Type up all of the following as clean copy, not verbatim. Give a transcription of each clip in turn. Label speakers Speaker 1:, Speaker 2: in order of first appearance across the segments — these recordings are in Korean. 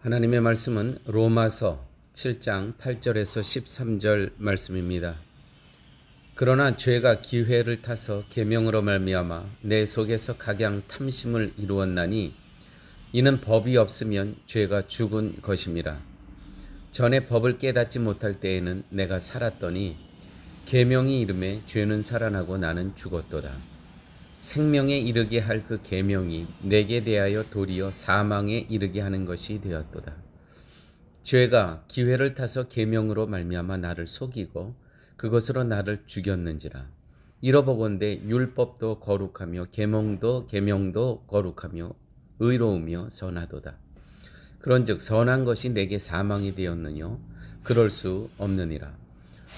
Speaker 1: 하나님의 말씀은 로마서 7장 8절에서 13절 말씀입니다. 그러나 죄가 기회를 타서 계명으로 말미암아 내 속에서 각양 탐심을 이루었나니 이는 법이 없으면 죄가 죽은 것임이라. 전에 법을 깨닫지 못할 때에는 내가 살았더니 계명이 이름에 죄는 살아나고 나는 죽었도다. 생명에 이르게 할 그 계명이 내게 대하여 도리어 사망에 이르게 하는 것이 되었도다. 죄가 기회를 타서 계명으로 말미암아 나를 속이고 그것으로 나를 죽였는지라. 이러보건대 율법도 거룩하며 계명도 거룩하며 의로우며 선하도다. 그런즉 선한 것이 내게 사망이 되었느뇨? 그럴 수 없느니라.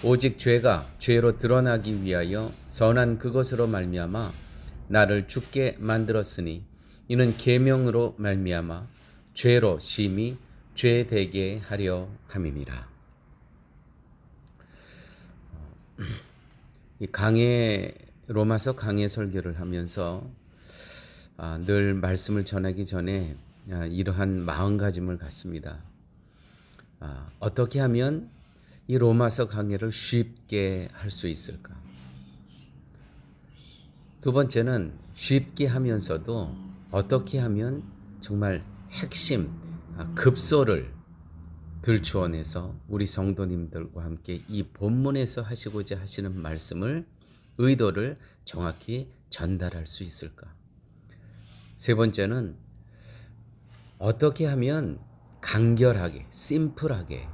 Speaker 1: 오직 죄가 죄로 드러나기 위하여 선한 그것으로 말미암아 나를 죽게 만들었으니 이는 계명으로 말미암아 죄로 심히 죄되게 하려 함이니라. 이 로마서 강해 설교를 하면서 늘 말씀을 전하기 전에 이러한 마음가짐을 갖습니다. 어떻게 하면 이 로마서 강해를 쉽게 할 수 있을까? 두 번째는 쉽게 하면서도 어떻게 하면 정말 핵심, 급소를 들추어내서 우리 성도님들과 함께 이 본문에서 하시고자 하시는 말씀을, 의도를 정확히 전달할 수 있을까? 세 번째는 어떻게 하면 간결하게, 심플하게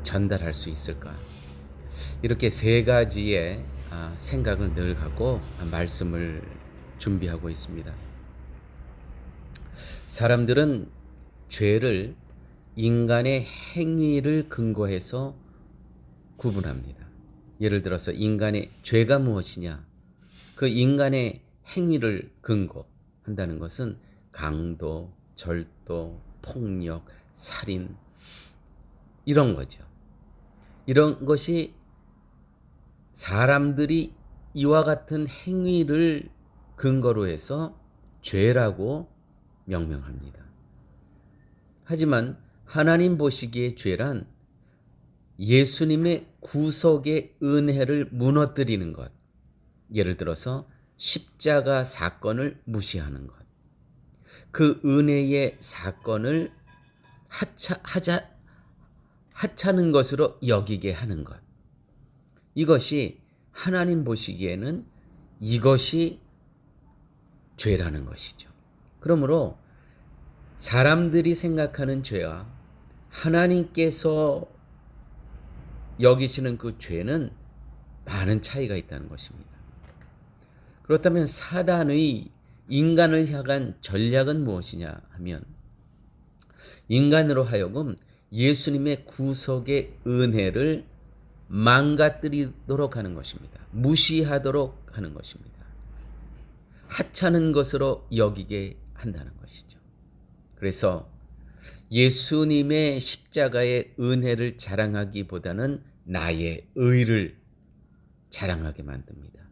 Speaker 1: 전달할 수 있을까? 이렇게 세 가지의 생각을 늘 갖고 말씀을 준비하고 있습니다. 사람들은 죄를 인간의 행위를 근거해서 구분합니다. 예를 들어서 인간의 죄가 무엇이냐? 그 인간의 행위를 근거한다는 것은 강도, 절도, 폭력, 살인 이런 거죠. 이런 것이 사람들이 이와 같은 행위를 근거로 해서 죄라고 명명합니다. 하지만 하나님 보시기에 죄란 예수님의 구속의 은혜를 무너뜨리는 것, 예를 들어서 십자가 사건을 무시하는 것, 그 은혜의 사건을 하찮은 것으로 여기게 하는 것, 이것이 하나님 보시기에는 이것이 죄라는 것이죠. 그러므로 사람들이 생각하는 죄와 하나님께서 여기시는 그 죄는 많은 차이가 있다는 것입니다. 그렇다면 사단의 인간을 향한 전략은 무엇이냐 하면 인간으로 하여금 예수님의 구속의 은혜를 망가뜨리도록 하는 것입니다. 무시하도록 하는 것입니다. 하찮은 것으로 여기게 한다는 것이죠. 그래서 예수님의 십자가의 은혜를 자랑하기보다는 나의 의를 자랑하게 만듭니다.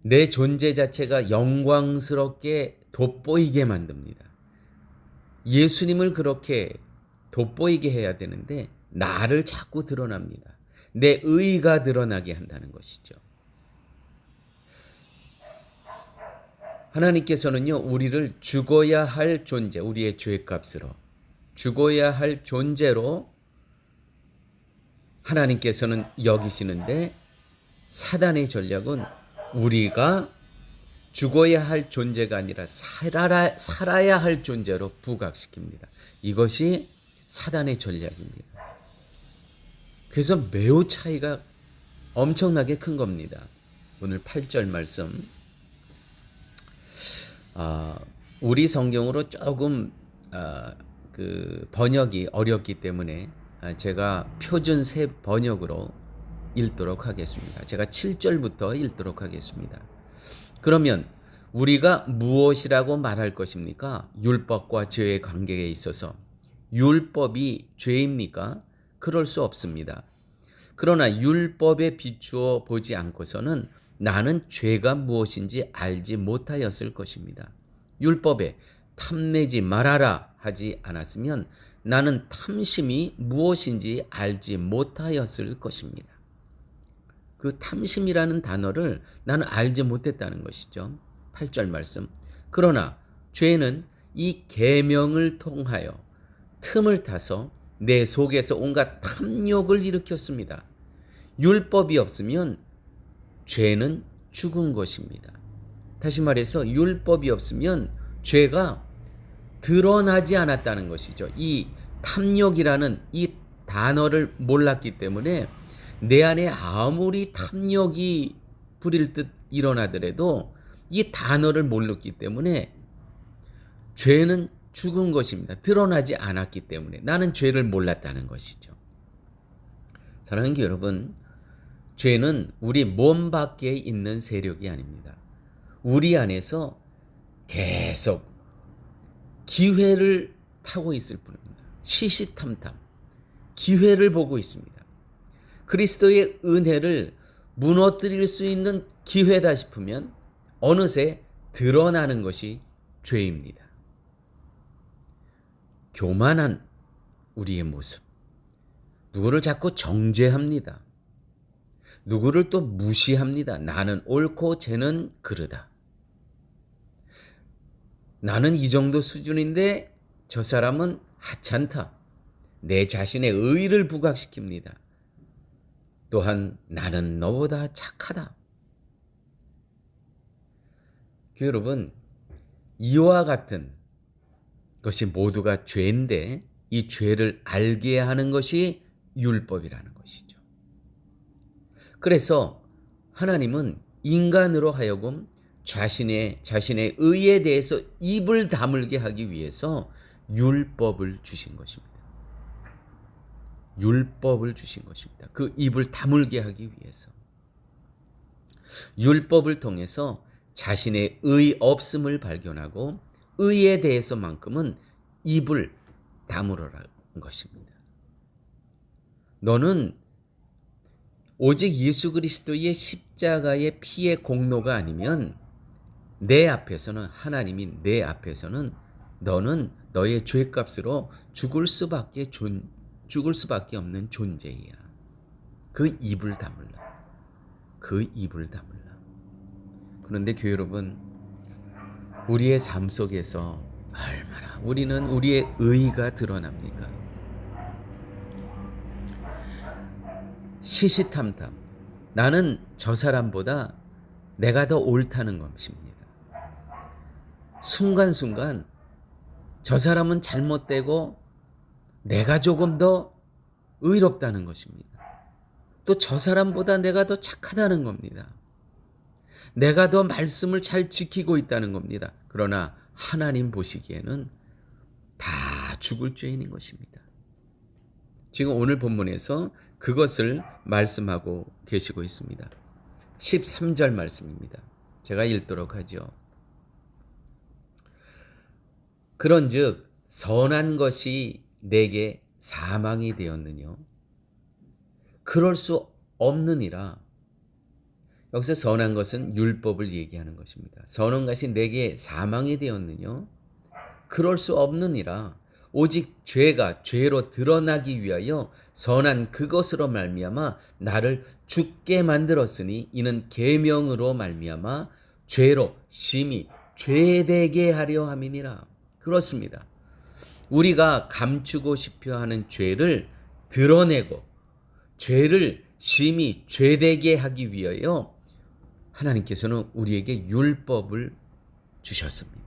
Speaker 1: 내 존재 자체가 영광스럽게 돋보이게 만듭니다. 예수님을 그렇게 돋보이게 해야 되는데 나를 자꾸 드러납니다. 내 의가 드러나게 한다는 것이죠. 하나님께서는요, 우리를 죽어야 할 존재, 우리의 죄값으로 죽어야 할 존재로 하나님께서는 여기시는데 사단의 전략은 우리가 죽어야 할 존재가 아니라 살아야 할 존재로 부각시킵니다. 이것이 사단의 전략입니다. 그래서 매우 차이가 엄청나게 큰 겁니다. 오늘 8절 말씀, 우리 성경으로 조금 그 번역이 어렵기 때문에 제가 표준 새 번역으로 읽도록 하겠습니다. 제가 7절부터 읽도록 하겠습니다. 그러면 우리가 무엇이라고 말할 것입니까? 율법과 죄의 관계에 있어서 율법이 죄입니까? 그럴 수 없습니다. 그러나 율법에 비추어 보지 않고서는 나는 죄가 무엇인지 알지 못하였을 것입니다. 율법에 탐내지 말아라 하지 않았으면 나는 탐심이 무엇인지 알지 못하였을 것입니다. 그 탐심이라는 단어를 나는 알지 못했다는 것이죠. 8절 말씀. 그러나 죄는 이 계명을 통하여 틈을 타서 내 속에서 온갖 탐욕을 일으켰습니다. 율법이 없으면 죄는 죽은 것입니다. 다시 말해서 율법이 없으면 죄가 드러나지 않았다는 것이죠. 이 탐욕이라는 이 단어를 몰랐기 때문에 내 안에 아무리 탐욕이 부릴 듯 일어나더라도 이 단어를 몰랐기 때문에 죄는 죽은 것입니다. 드러나지 않았기 때문에 나는 죄를 몰랐다는 것이죠. 사랑하는 여러분, 죄는 우리 몸 밖에 있는 세력이 아닙니다. 우리 안에서 계속 기회를 타고 있을 뿐입니다. 시시탐탐 기회를 보고 있습니다. 그리스도의 은혜를 무너뜨릴 수 있는 기회다 싶으면 어느새 드러나는 것이 죄입니다. 교만한 우리의 모습, 누구를 자꾸 정죄합니다. 누구를 또 무시합니다. 나는 옳고 쟤는 그르다. 나는 이 정도 수준인데 저 사람은 하찮다. 내 자신의 의의를 부각시킵니다. 또한 나는 너보다 착하다. 여러분, 이와 같은 것이 모두가 죄인데 이 죄를 알게 하는 것이 율법이라는 것이죠. 그래서 하나님은 인간으로 하여금 자신의 의에 대해서 입을 다물게 하기 위해서 율법을 주신 것입니다. 율법을 주신 것입니다. 그 입을 다물게 하기 위해서. 율법을 통해서 자신의 의 없음을 발견하고 의에 대해서만큼은 입을 다물어라는 것입니다. 너는 오직 예수 그리스도의 십자가의 피의 공로가 아니면 내 앞에서는, 하나님이 내 앞에서는 너는 너의 죄값으로 죽을 수밖에 없는 존재이야. 그 입을 다물라. 그 입을 다물라. 그런데 교회 여러분, 우리의 삶 속에서 얼마나 우리는 우리의 의의가 드러납니까? 시시탐탐 나는 저 사람보다 내가 더 옳다는 것입니다. 순간순간 저 사람은 잘못되고 내가 조금 더 의롭다는 것입니다. 또 저 사람보다 내가 더 착하다는 겁니다. 내가 더 말씀을 잘 지키고 있다는 겁니다. 그러나 하나님 보시기에는 다 죽을 죄인인 것입니다. 지금 오늘 본문에서 그것을 말씀하고 계시고 있습니다. 13절 말씀입니다. 제가 읽도록 하죠. 그런즉 선한 것이 내게 사망이 되었느뇨. 그럴 수 없느니라. 여기서 선한 것은 율법을 얘기하는 것입니다. 선한 것이 내게 사망이 되었느뇨. 그럴 수 없느니라. 오직 죄가 죄로 드러나기 위하여 선한 그것으로 말미암아 나를 죽게 만들었으니 이는 계명으로 말미암아 죄로 심히 죄되게 하려 함이니라. 그렇습니다. 우리가 감추고 싶어 하는 죄를 드러내고 죄를 심히 죄되게 하기 위하여 하나님께서는 우리에게 율법을 주셨습니다.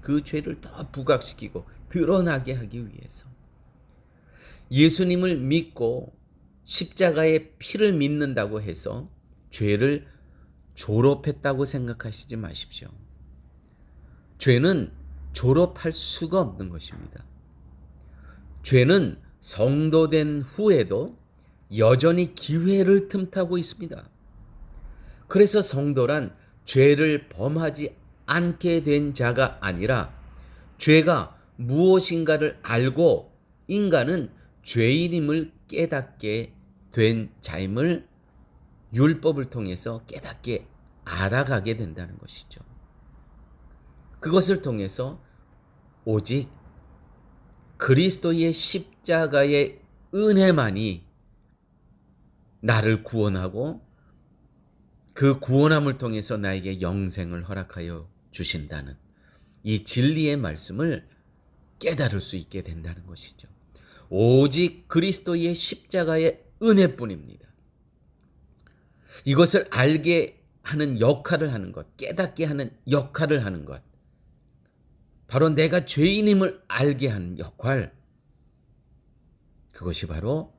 Speaker 1: 그 죄를 더 부각시키고 드러나게 하기 위해서. 예수님을 믿고 십자가의 피를 믿는다고 해서 죄를 졸업했다고 생각하시지 마십시오. 죄는 졸업할 수가 없는 것입니다. 죄는 성도된 후에도 여전히 기회를 틈타고 있습니다. 그래서 성도란 죄를 범하지 않게 된 자가 아니라 죄가 무엇인가를 알고 인간은 죄인임을 깨닫게 된 자임을 율법을 통해서 깨닫게 알아가게 된다는 것이죠. 그것을 통해서 오직 그리스도의 십자가의 은혜만이 나를 구원하고 그 구원함을 통해서 나에게 영생을 허락하여 주신다는 이 진리의 말씀을 깨달을 수 있게 된다는 것이죠. 오직 그리스도의 십자가의 은혜뿐입니다. 이것을 알게 하는 역할을 하는 것, 깨닫게 하는 역할을 하는 것, 바로 내가 죄인임을 알게 하는 역할, 그것이 바로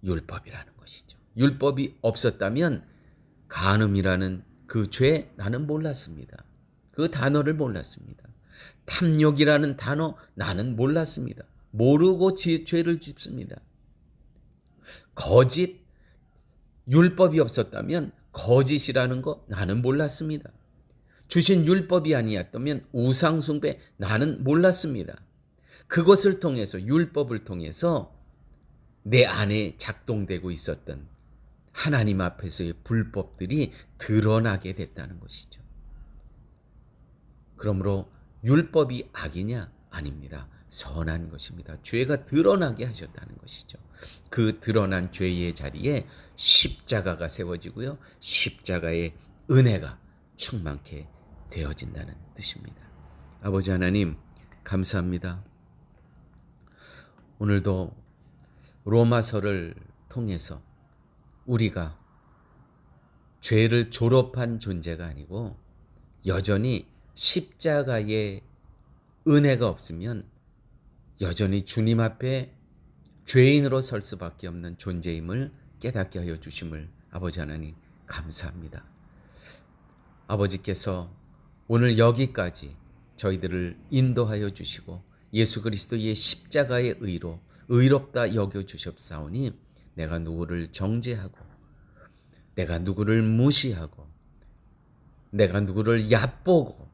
Speaker 1: 율법이라는 것이죠. 율법이 없었다면 간음이라는 그 죄 나는 몰랐습니다. 그 단어를 몰랐습니다. 탐욕이라는 단어 나는 몰랐습니다. 모르고 죄를 짓습니다. 거짓, 율법이 없었다면 거짓이라는 거 나는 몰랐습니다. 주신 율법이 아니었다면 우상숭배 나는 몰랐습니다. 그것을 통해서, 율법을 통해서 내 안에 작동되고 있었던 하나님 앞에서의 불법들이 드러나게 됐다는 것이죠. 그러므로 율법이 악이냐? 아닙니다. 선한 것입니다. 죄가 드러나게 하셨다는 것이죠. 그 드러난 죄의 자리에 십자가가 세워지고요. 십자가의 은혜가 충만케 되어진다는 뜻입니다. 아버지 하나님, 감사합니다. 오늘도 로마서를 통해서 우리가 죄를 졸업한 존재가 아니고 여전히 십자가의 은혜가 없으면 여전히 주님 앞에 죄인으로 설 수밖에 없는 존재임을 깨닫게 하여 주심을 아버지 하나님 감사합니다. 아버지께서 오늘 여기까지 저희들을 인도하여 주시고 예수 그리스도의 십자가의 의로 의롭다 여겨 주셨사오니 내가 누구를 정죄하고 내가 누구를 무시하고 내가 누구를 얕보고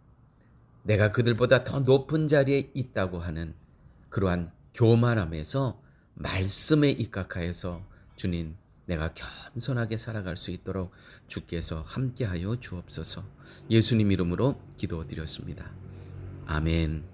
Speaker 1: 내가 그들보다 더 높은 자리에 있다고 하는 그러한 교만함에서 말씀에 입각하여서 주님, 내가 겸손하게 살아갈 수 있도록 주께서 함께하여 주옵소서. 예수님 이름으로 기도드렸습니다. 아멘.